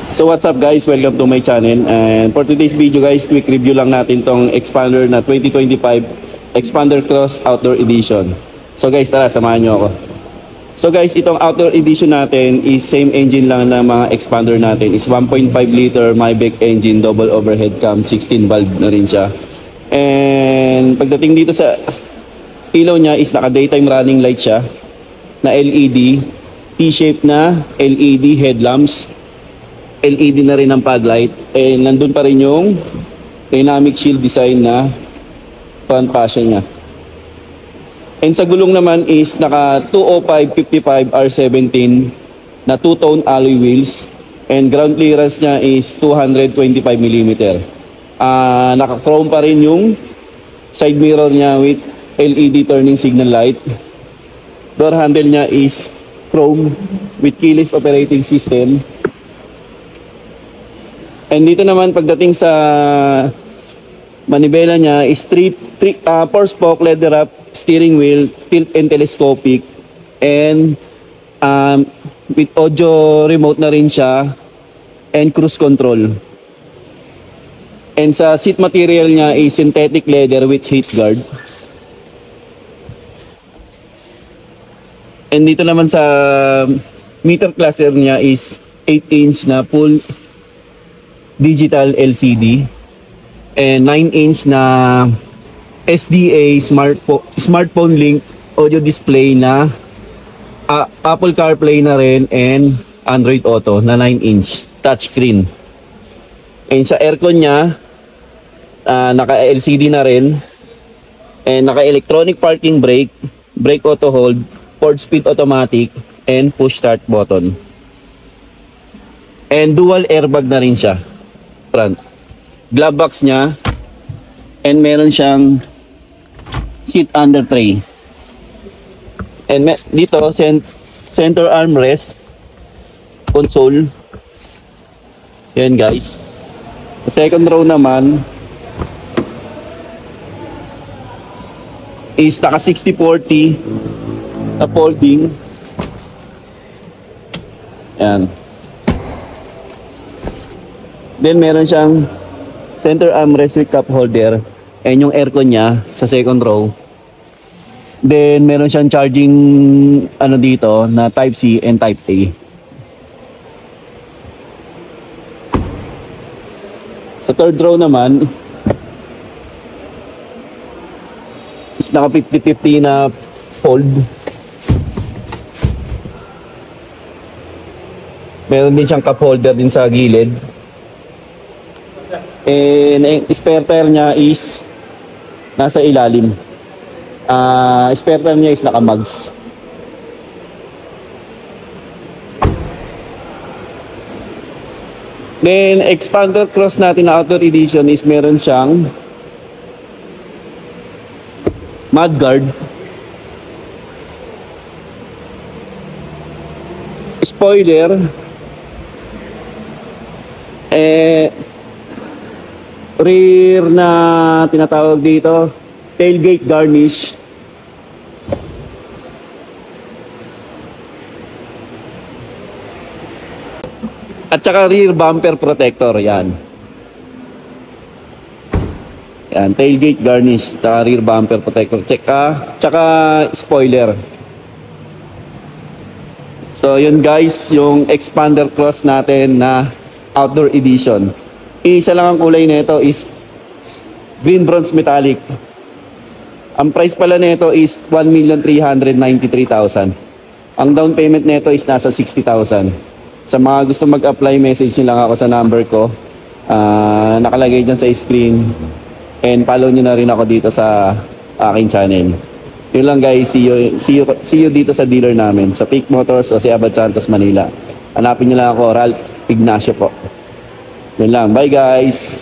So what's up guys, welcome to my channel, and for today's video guys, quick review lang natin tong Xpander na 2025 Xpander Cross Outdoor Edition. So guys, tara samahan nyo ako. So guys, itong Outdoor Edition natin is same engine lang na mga Xpander natin, is 1.5 liter Mavic engine, double overhead cam, 16 valve na rin siya. And pagdating dito sa ilaw niya is naka daytime running light siya na LED, T-shape na LED headlamps, LED na rin ang fog light, and nandun pa rin yung dynamic shield design na front fascia niya. And sa gulong naman is naka 205/55 R17 na two-tone alloy wheels, and ground clearance niya is 225mm. Naka chrome pa rin yung side mirror niya with LED turning signal light. Door handle niya is chrome with keyless operating system. And dito naman pagdating sa manibela niya is 4-spoke leather wrap steering wheel, tilt and telescopic, and with audio remote na rin siya and cruise control. And sa seat material niya is synthetic leather with heat guard. And dito naman sa meter cluster niya is 8-inch na full digital LCD and 9-inch na SDA smartphone link audio display na Apple CarPlay na rin and Android Auto na 9-inch touchscreen. And sa aircon niya naka LCD na rin, and naka electronic parking brake, brake auto hold, 4-speed automatic, and push start button. And dual airbag na rin siya front. Glove box niya, and meron siyang seat under tray. And dito center armrest, console. Yan guys. Sa second row naman is naka 60/40 na folding. Yan. Then meron siyang center armrest with cup holder, and yung aircon niya sa second row. Then meron siyang charging dito na type C and type A. Sa third row naman is naka 50/50 na fold. Meron din siyang cup holder din sa gilid. And ang spare tire niya is nasa ilalim. Spare tire niya is naka-mags. Then Xpander Cross natin na Outdoor Edition is meron siyang mudguard, spoiler, rear na tinatawag dito, tailgate garnish, at saka rear bumper protector. Yan, tailgate garnish, saka rear bumper protector, tsaka spoiler. So yun guys, yung Xpander Cross natin na Outdoor Edition. Isa lang ang kulay nito is green bronze metallic. Ang price pala nito is 1,393,000. Ang down payment nito is nasa 60,000. Sa mga gusto mag-apply, message nyo lang ako sa number ko. Nakalagay dyan sa screen. And follow nyo na rin ako dito sa aking channel. Yun lang guys, see you dito sa dealer namin sa Peak Motors o si Abad Santos, Manila. Hanapin nyo lang ako, Ralph Ignacio po. Yun lang, bye guys.